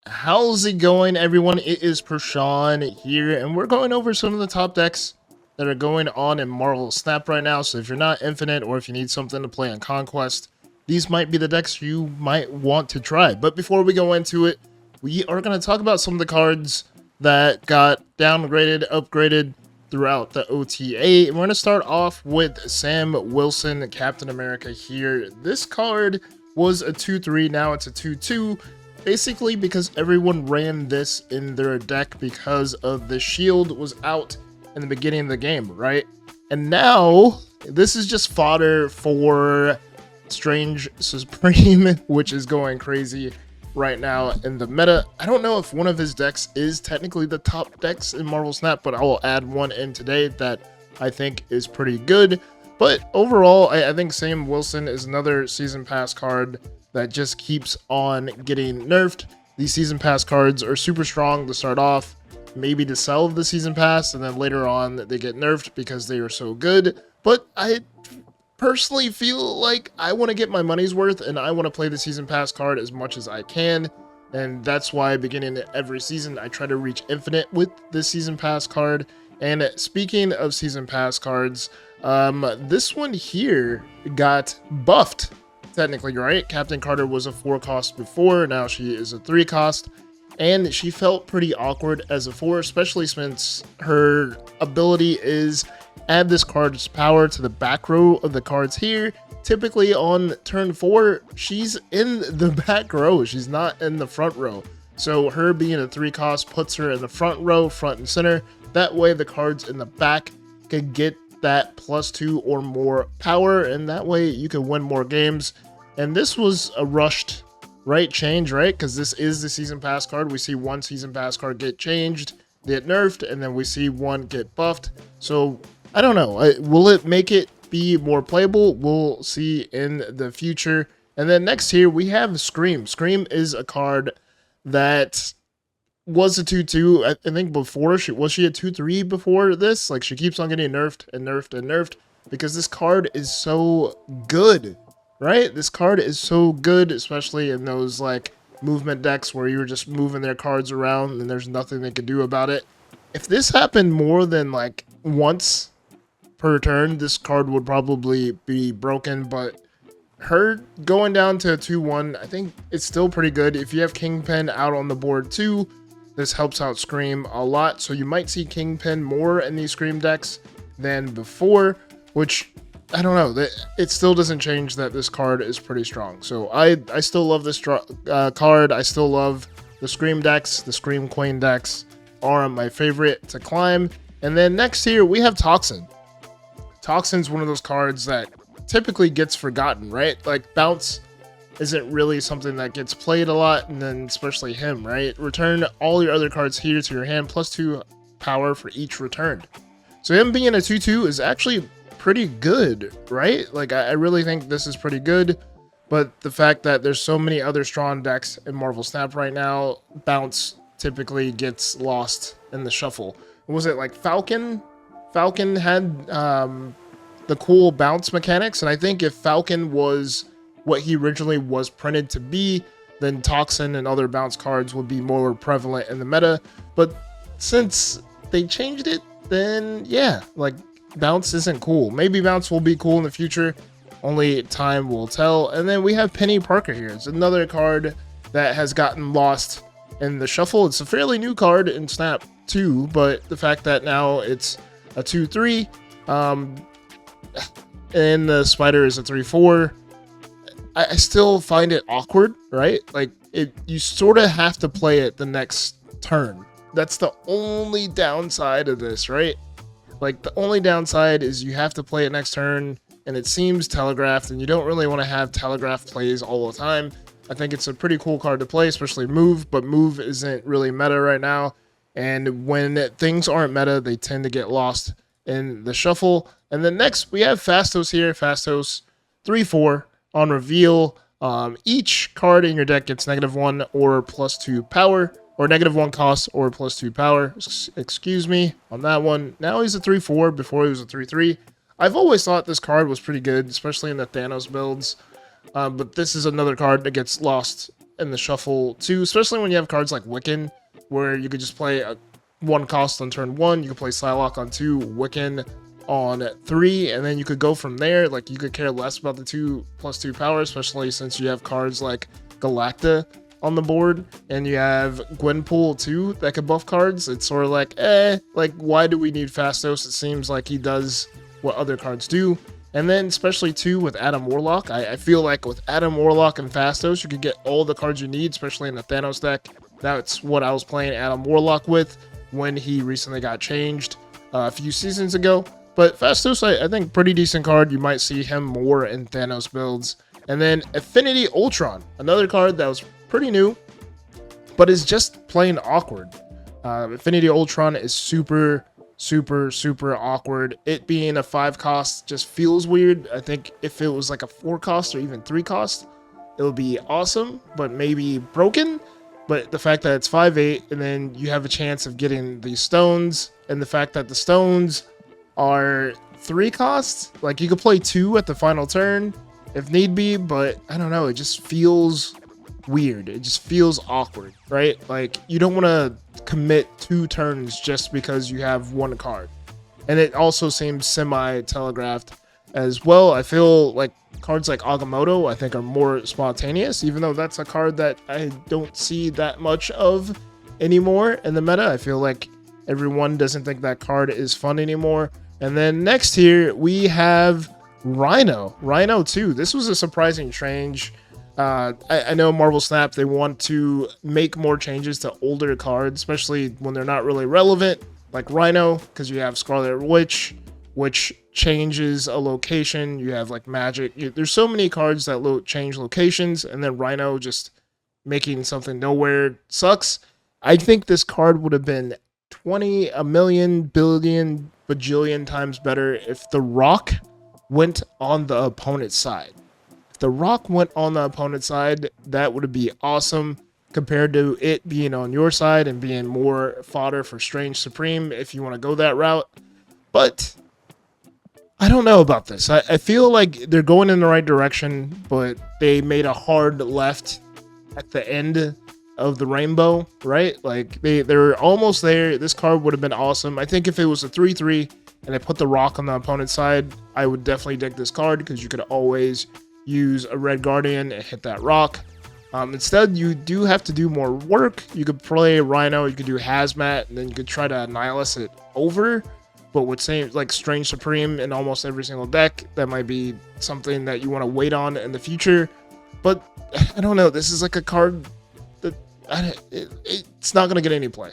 How's it going, everyone? It is Prashan here, and we're going over some of the top decks that are going on in Marvel Snap right now. So if you're not Infinite or if you need something to play on Conquest, these might be the decks you might want to try. But before we go into it, we are going to talk about some of the cards that got downgraded, upgraded throughout the OTA. And we're going to start off with Sam Wilson, Captain America here. This card was a 2-3, now it's a 2-2. Basically because everyone ran this in their deck because of the shield was out in the beginning of the game, right? And now this is just fodder for Strange Supreme, which is going crazy right now in the meta. I don't know if one of his decks is technically the top decks in Marvel Snap, but I will add one in today that I think is pretty good. But overall, I think Sam Wilson is another Season Pass card that just keeps on getting nerfed. These Season Pass cards are super strong to start off, maybe to sell the Season Pass, and then later on they get nerfed because they are so good. But I personally feel like I want to get my money's worth, and I want to play the Season Pass card as much as I can. And that's why beginning every season, I try to reach Infinite with this Season Pass card. And speaking of Season Pass cards, this one here got buffed. Technically, right? Captain Carter was a 4 cost before, now she is a 3 cost, and she felt pretty awkward as a 4, especially since her ability is add this card's power to the back row of the cards here. Typically on turn 4, she's in the back row, she's not in the front row. So her being a 3 cost puts her in the front row, front and center. That way the cards in the back can get that +2 or more power, and that way you can win more games. And this was a rushed change, right? Because this is the Season Pass card. We see one Season Pass card get changed, get nerfed, and then we see one get buffed. So I don't know. Will it make it be more playable? We'll see in the future. And then next here we have Scream. Scream is a card that was a 2-2. I think before was she a 2-3 before this? Like, she keeps on getting nerfed and nerfed and nerfed because this card is so good, right? This card is so good, especially in those like movement decks where you're just moving their cards around and there's nothing they can do about it. If this happened more than like once per turn, this card would probably be broken, but her going down to a 2-1, I think it's still pretty good. If you have Kingpin out on the board too, this helps out Scream a lot. So you might see Kingpin more in these Scream decks than before, which I don't know. It still doesn't change that this card is pretty strong. So I still love this card. I still love the Scream decks. The Scream Queen decks are my favorite to climb. And then next here we have Toxin. Toxin's one of those cards that typically gets forgotten, right? Like bounce isn't really something that gets played a lot, and then especially him, right? Return all your other cards here to your hand, +2 power for each returned. So him being a 2-2 is actually pretty good, right? Like I really think this is pretty good, but the fact that there's so many other strong decks in Marvel Snap right now, bounce typically gets lost in the shuffle. Was it like Falcon? Falcon had the cool bounce mechanics, and I think if Falcon was what he originally was printed to be, then Toxin and other bounce cards would be more prevalent in the meta. But since they changed it, then yeah, like bounce isn't cool. Maybe bounce will be cool in the future, only time will tell. And then we have Penny Parker here. It's another card that has gotten lost in the shuffle. It's a fairly new card in Snap too, but the fact that now it's a 2-3, and the Spider is a 3-4, I still find it awkward, right? Like you sort of have to play it the next turn. That's the only downside of this, right? Like the only downside is you have to play it next turn, and it seems telegraphed, and you don't really want to have telegraphed plays all the time. I think it's a pretty cool card to play, especially Move, but Move isn't really meta right now. And when things aren't meta, they tend to get lost in the shuffle. And then next we have Phastos here. Phastos 3-4 on reveal. Each card in your deck gets -1 or +2 power, or -1 cost or +2 power. Excuse me on that one. Now he's a 3-4. Before he was a 3-3. I've always thought this card was pretty good, especially in the Thanos builds. But this is another card that gets lost in the shuffle too, especially when you have cards like Wiccan, where you could just play a 1 cost on turn 1, you could play Psylocke on 2, Wiccan on 3, and then you could go from there. Like, you could care less about the 2+2 power, especially since you have cards like Galacta on the board, and you have Gwenpool too that could buff cards. It's sort of like, why do we need Fastos? It seems like he does what other cards do. And then especially too with Adam Warlock, I feel like with Adam Warlock and Fastos, you could get all the cards you need, especially in the Thanos deck. That's what I was playing Adam Warlock with when he recently got changed a few seasons ago. But Fastos, I think, pretty decent card. You might see him more in Thanos builds. And then Affinity Ultron, another card that was pretty new, but is just plain awkward. Affinity Ultron is super awkward. It being a 5 cost just feels weird. I think if it was like a 4 cost or even 3 cost, it would be awesome, but maybe broken. But the fact that it's 5/8, and then you have a chance of getting these stones, and the fact that the stones are 3 costs, like you could play 2 at the final turn if need be, but I don't know, it just feels weird. It just feels awkward, right? Like, you don't want to commit 2 turns just because you have 1 card. And it also seems semi-telegraphed as well. I feel like cards like Agamotto, I think, are more spontaneous, even though that's a card that I don't see that much of anymore in the meta. I feel like everyone doesn't think that card is fun anymore. And then next here, we have Rhino. Rhino 2. This was a surprising change. I know Marvel Snap, they want to make more changes to older cards, especially when they're not really relevant, like Rhino, because you have Scarlet Witch, which changes a location. You have like Magic. There's so many cards that change locations, and then Rhino just making something nowhere sucks. I think this card would have been 20, a million, billion, bajillion times better if the Rock went on the opponent's side. If the Rock went on the opponent's side, that would be awesome compared to it being on your side and being more fodder for Strange Supreme if you want to go that route. But I don't know about this. I feel like they're going in the right direction, but they made a hard left at the end of the rainbow, right? Like, they're almost there. This card would have been awesome. I think if it was a 3/3 and they put the Rock on the opponent's side, I would definitely dig this card because you could always use a Red Guardian and hit that Rock. Instead, you do have to do more work. You could play Rhino, you could do Hazmat, and then you could try to Annihilus it over. But with saying like Strange Supreme in almost every single deck, that might be something that you want to wait on in the future. But I don't know. This is like a card that it's not going to get any play.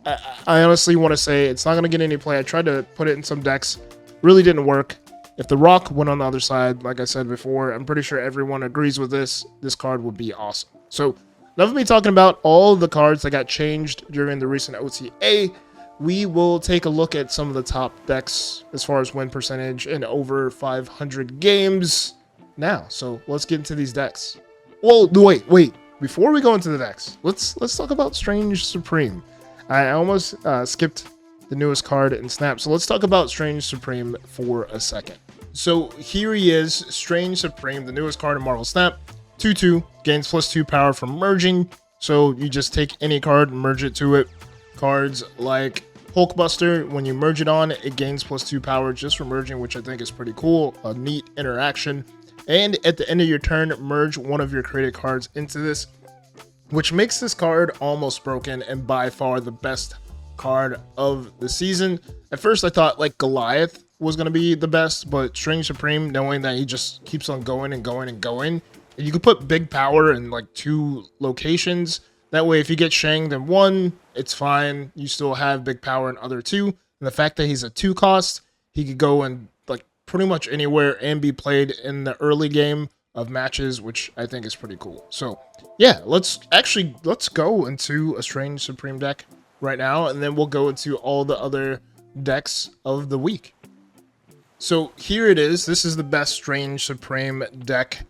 I honestly want to say it's not going to get any play. I tried to put it in some decks. Really didn't work. If the Rock went on the other side, like I said before, I'm pretty sure everyone agrees with this. This card would be awesome. So, enough of me talking about all the cards that got changed during the recent OTA. We will take a look at some of the top decks as far as win percentage in over 500 games now. So, let's get into these decks. Well, wait. Before we go into the decks, let's talk about Strange Supreme. I almost skipped the newest card in Snap. So let's talk about Strange Supreme for a second. So here he is, Strange Supreme, the newest card in Marvel Snap. 2/2, gains +2 power from merging. So you just take any card and merge it to it. Cards like Hulkbuster, when you merge it on, it gains +2 power just from merging, which I think is pretty cool. A neat interaction. And at the end of your turn, merge one of your created cards into this, which makes this card almost broken and by far the best card of the season. At first I thought like Goliath was going to be the best, but Strange Supreme, knowing that he just keeps on going and going and going, and you could put big power in like 2 locations. That way if you get shanged in 1, it's fine, you still have big power in other 2. And the fact that he's a 2 cost, he could go in like pretty much anywhere and be played in the early game of matches, which I think is pretty cool. So yeah, let's go into a Strange Supreme deck right now, and then we'll go into all the other decks of the week. So here it is. This is the best Strange Supreme deck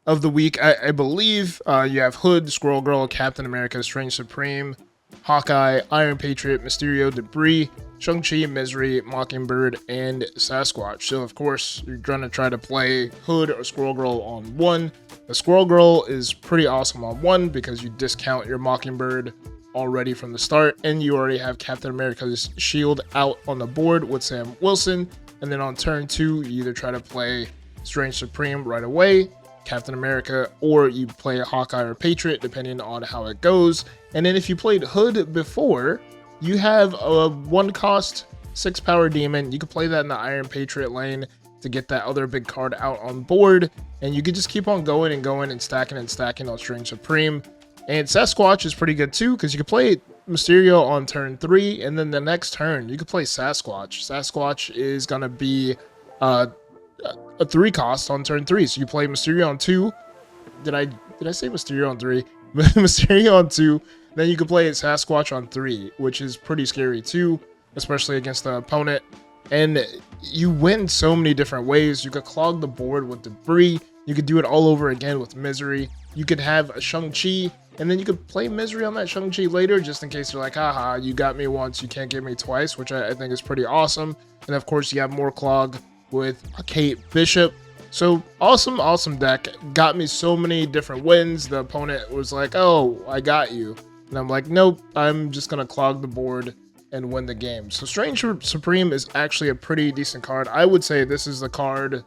of the week, I believe. You have Hood, Squirrel Girl, Captain America, Strange Supreme, Hawkeye, Iron Patriot, Mysterio, Debris, Shang-Chi, Misery, Mockingbird, and Sasquatch. So of course, you're going to try to play Hood or Squirrel Girl on 1. The Squirrel Girl is pretty awesome on 1 because you discount your Mockingbird already from the start, and you already have Captain America's shield out on the board with Sam Wilson. And then on turn 2, you either try to play Strange Supreme right away, Captain America, or you play Hawkeye or Patriot, depending on how it goes. And then if you played Hood before, you have a 1-cost 6-power demon. You could play that in the Iron Patriot lane to get that other big card out on board, and you could just keep on going and stacking on Strange Supreme. And Sasquatch is pretty good too, because you could play Mysterio on turn 3, and then the next turn you could play Sasquatch. Sasquatch is gonna be a 3-cost on turn 3, so you play Mysterio on 2. Did I say Mysterio on 3? Mysterio on 2. Then you could play Sasquatch on 3, which is pretty scary too, especially against the opponent. And you win so many different ways. You could clog the board with debris. You could do it all over again with Misery. You could have a Shang-Chi, and then you could play Misery on that Shang-Chi later, just in case you're like, haha, you got me once, you can't get me twice, which I think is pretty awesome. And of course, you have more Clog with a Kate Bishop. So awesome deck. Got me so many different wins. The opponent was like, oh, I got you. And I'm like, nope, I'm just going to clog the board and win the game. So Strange Supreme is actually a pretty decent card. I would say this is the card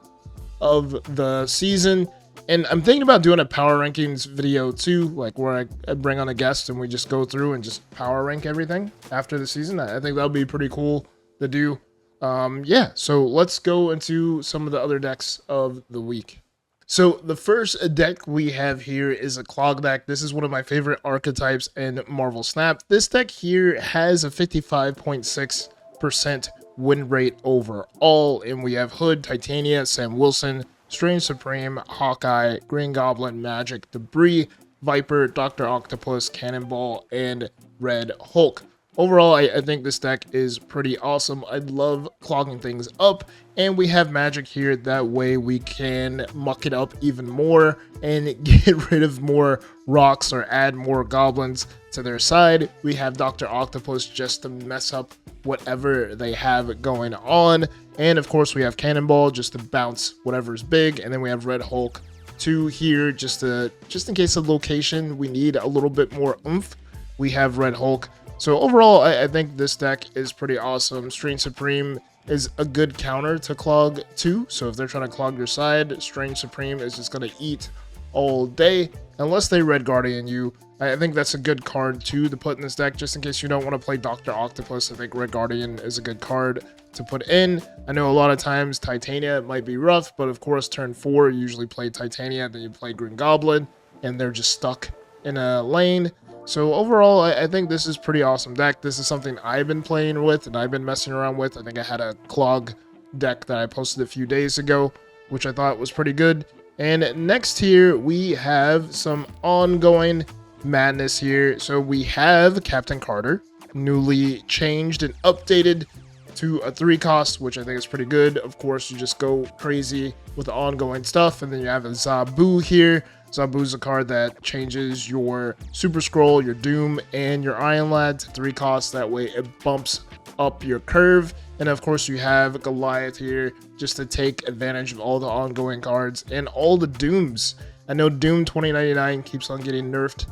of the season. And I'm thinking about doing a power rankings video too, like where I bring on a guest and we just go through and just power rank everything after the season. I think that would be pretty cool to do. Yeah, so let's go into some of the other decks of the week. So the first deck we have here is a Clog deck. This is one of my favorite archetypes in Marvel Snap. This deck here has a 55.6% win rate overall, and we have Hood, Titania, Sam Wilson, Strange Supreme, Hawkeye, Green Goblin, Magic, Debris, Viper, Dr. Octopus, Cannonball, and Red Hulk. Overall, I think this deck is pretty awesome. I love clogging things up, and we have Magic here. That way we can muck it up even more and get rid of more rocks or add more goblins to their side. We have Dr. Octopus just to mess up whatever they have going on. And of course, we have Cannonball just to bounce whatever's big. And then we have Red Hulk 2 here just in case of location we need a little bit more oomph. We have Red Hulk. So overall, I think this deck is pretty awesome. Strange Supreme is a good counter to Clog too. So if they're trying to clog your side, Strange Supreme is just going to eat all day. Unless they Red Guardian you. I think that's a good card too to put in this deck, just in case you don't want to play Dr. Octopus. I think Red Guardian is a good card to put in. I know a lot of times Titania might be rough, but of course turn 4 you usually play Titania, then you play Green Goblin, and they're just stuck in a lane. So overall, I think this is pretty awesome deck. This is something I've been playing with and I've been messing around with. I think I had a Clog deck that I posted a few days ago, which I thought was pretty good. And next here, we have some ongoing madness here. So we have Captain Carter, newly changed and updated to a 3-cost, which I think is pretty good. Of course, you just go crazy with the ongoing stuff. And then you have a Zabu here. Zabu's a card that changes your Super Scroll, your Doom, and your Iron Lad to 3-costs. That way it bumps up your curve. And of course you have Goliath here just to take advantage of all the ongoing cards and all the Dooms. I know Doom 2099 keeps on getting nerfed,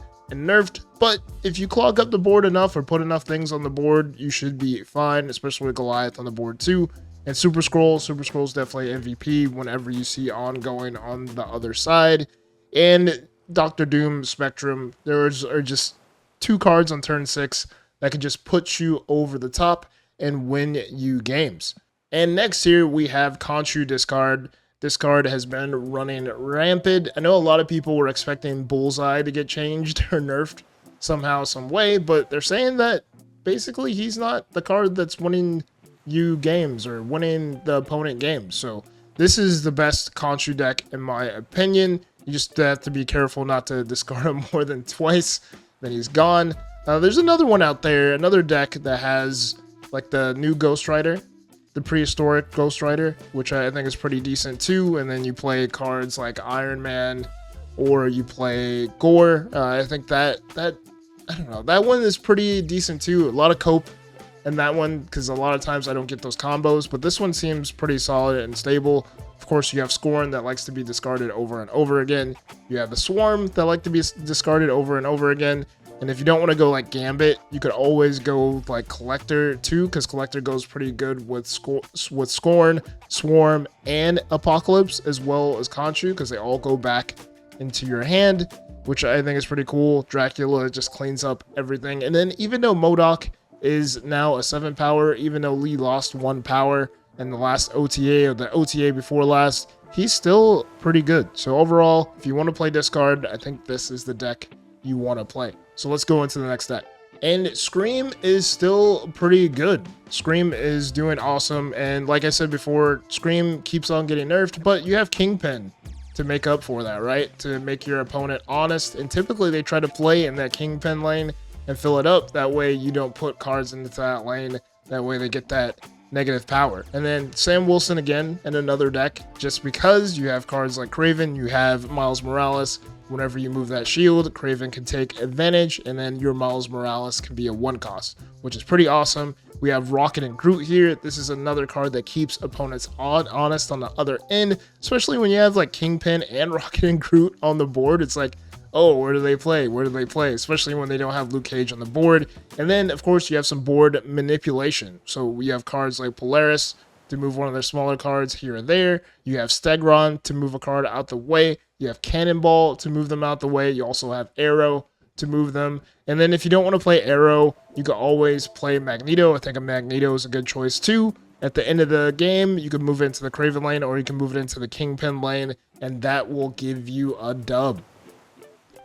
but if you clog up the board enough or put enough things on the board, you should be fine, especially with Goliath on the board too. And Super Scroll's definitely MVP whenever you see ongoing on the other side. And Dr. Doom Spectrum, there are just 2 cards on turn 6 that can just put you over the top and win you games. And next here we have Khonshu Discard. This card has been running rampant. I know a lot of people were expecting Bullseye to get changed or nerfed somehow, some way, but they're saying that basically he's not the card that's winning you games or winning the opponent games. So this is the best Khonshu deck in my opinion. You just have to be careful not to discard him more than twice, then he's gone. There's another one out there, another deck that has like the new Ghost Rider, the prehistoric Ghost Rider, which I think is pretty decent too. And then you play cards like Iron Man, or you play Gore. I think that I don't know, that one is pretty decent too. A lot of cope in that one because a lot of times I don't get those combos, but this one seems pretty solid and stable. Of course, you have Scorn that likes to be discarded over and over again. You have the Swarm that like to be discarded over and over again. And if you don't want to go like Gambit, you could always go like Collector too, because Collector goes pretty good with Scorn, Swarm, and Apocalypse, as well as Khonshu, because they all go back into your hand, which I think is pretty cool. Dracula just cleans up everything. And then even though MODOK is now a 7 power, even though Lee lost 1 power in the last OTA or the OTA before last, he's still pretty good. So overall, if you want to play Discard, I think this is the deck you want to play. So let's go into the next deck. And Scream is still pretty good. Scream is doing awesome. And like I said before, Scream keeps on getting nerfed, but you have Kingpin to make up for that, right? To make your opponent honest. And typically they try to play in that Kingpin lane and fill it up. That way you don't put cards into that lane. That way they get that negative power. And then Sam Wilson again in another deck, just because you have cards like Kraven, you have Miles Morales. Whenever you move that shield, Kraven can take advantage, and then your Miles Morales can be a 1 cost, which is pretty awesome. We have Rocket and Groot here. This is another card that keeps opponents honest on the other end, especially when you have like Kingpin and Rocket and Groot on the board. It's like, oh, where do they play? Where do they play? Especially when they don't have Luke Cage on the board. And then, of course, you have some board manipulation. So we have cards like Polaris to move one of their smaller cards here and there. You have Stegron to move a card out the way. You have Cannonball to move them out the way. You also have Arrow to move them. And then if you don't want to play Arrow, you can always play Magneto. I think a Magneto is a good choice too. At the end of the game, you can move it into the Kraven lane, or you can move it into the Kingpin lane, and that will give you a dub.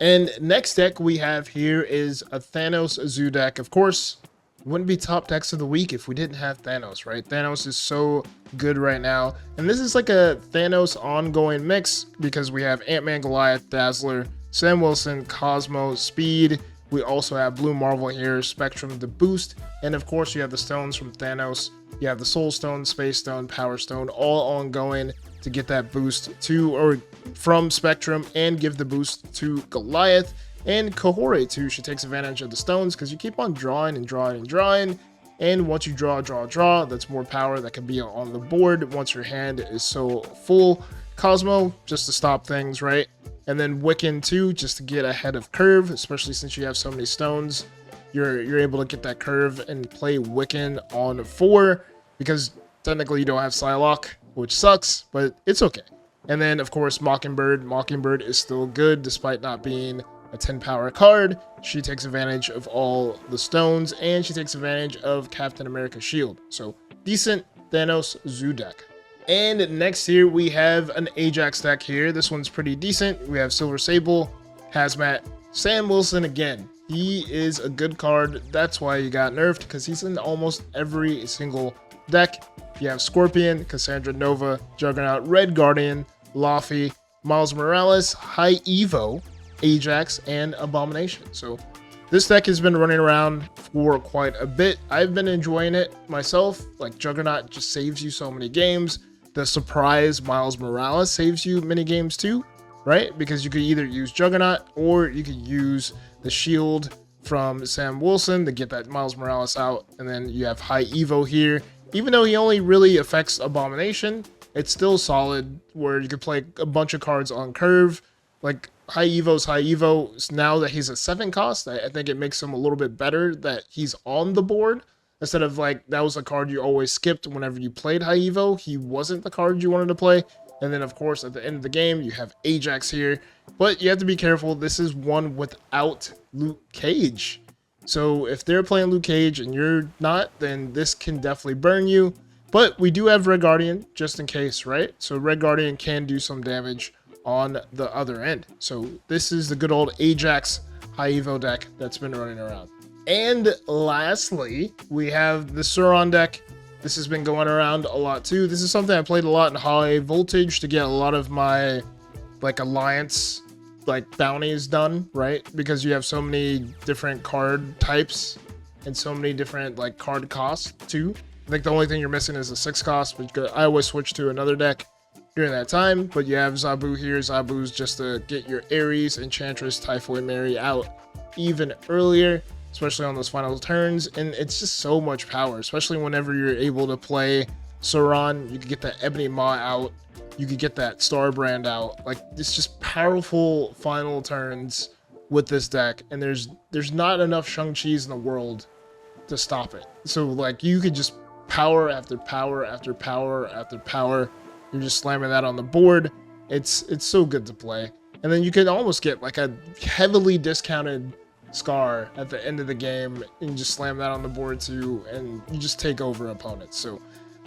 And next deck we have here is a Thanos Zoo deck. Of course, it wouldn't be top decks of the week if we didn't have Thanos, right? Thanos is so good right now. And this is like a Thanos ongoing mix because we have Ant-Man, Goliath, Dazzler, Sam Wilson, Cosmo, Speed. We also have Blue Marvel here, Spectrum to boost. And of course, you have the stones from Thanos. You have the Soul Stone, Space Stone, Power Stone, all ongoing to get that boost to or from Spectrum and give the boost to Goliath. And Kahore too, she takes advantage of the stones because you keep on drawing and drawing and drawing. And once you draw, that's more power that can be on the board once your hand is so full. Cosmo, just to stop things, right? And then Wiccan too, just to get ahead of curve, especially since you have so many stones. You're able to get that curve and play Wiccan on 4 because technically you don't have Psylocke, which sucks, but it's okay. And then of course Mockingbird. Mockingbird is still good despite not being a 10 power card. She takes advantage of all the stones and she takes advantage of Captain America's shield. So decent Thanos Zoo deck. And next here we have an Ajax deck here. This one's pretty decent. We have Silver Sable, Hazmat, Sam Wilson again. He is a good card. That's why he got nerfed, because he's in almost every single deck. You have Scorpion, Cassandra Nova, Juggernaut, Red Guardian, Laufey, Miles Morales, High Evo, Ajax, and Abomination. So this deck has been running around for quite a bit. I've been enjoying it myself. Like, Juggernaut just saves you so many games. The surprise Miles Morales saves you many games too, right? Because you could either use Juggernaut or you could use the shield from Sam Wilson to get that Miles Morales out. And then you have High Evo here. Even though he only really affects Abomination, it's still solid where you could play a bunch of cards on curve. Like, High Evo's High Evo. Now that he's a 7 cost, I think it makes him a little bit better that he's on the board. Instead of like, that was a card you always skipped whenever you played High Evo. He wasn't the card you wanted to play. And then of course at the end of the game, you have Ajax here. But you have to be careful. This is one without Luke Cage. So if they're playing Luke Cage and you're not, then this can definitely burn you. But we do have Red Guardian just in case, right? So Red Guardian can do some damage on the other end. So this is the good old Ajax High Evo deck that's been running around. And lastly, we have the Sauron deck. This has been going around a lot too. This is something I played a lot in High Voltage to get a lot of my like alliance like bounties done, right? Because you have so many different card types and so many different like card costs too. I think the only thing you're missing is a 6 cost, but I always switch to another deck during that time. But you have Zabu here. Zabu's just to get your Ares, Enchantress, Typhoid Mary out even earlier. especially on those final turns, and it's just so much power, especially whenever you're able to play Sauron. You could get that Ebony Maw out, you could get that Starbrand out. Like, it's just powerful final turns with this deck, and there's not enough Shang-Chis in the world to stop it. So like, you could just power after power after power after power. You're just slamming that on the board. It's so good to play. And then you can almost get like a heavily discounted Scar at the end of the game and just slam that on the board too, and you just take over opponents. So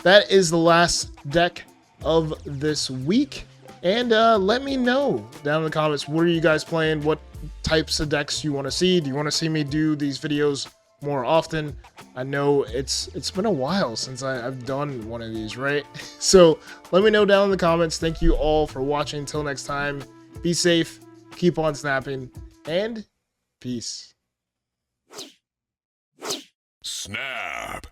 that is the last deck of this week. And let me know down in the comments, what are you guys playing? What types of decks you want to see? Do you want to see me do these videos more often? I know it's been a while since I've done one of these, right? So let me know down in the comments. Thank you all for watching. Until next time, be safe, keep on snapping, and peace. Snap.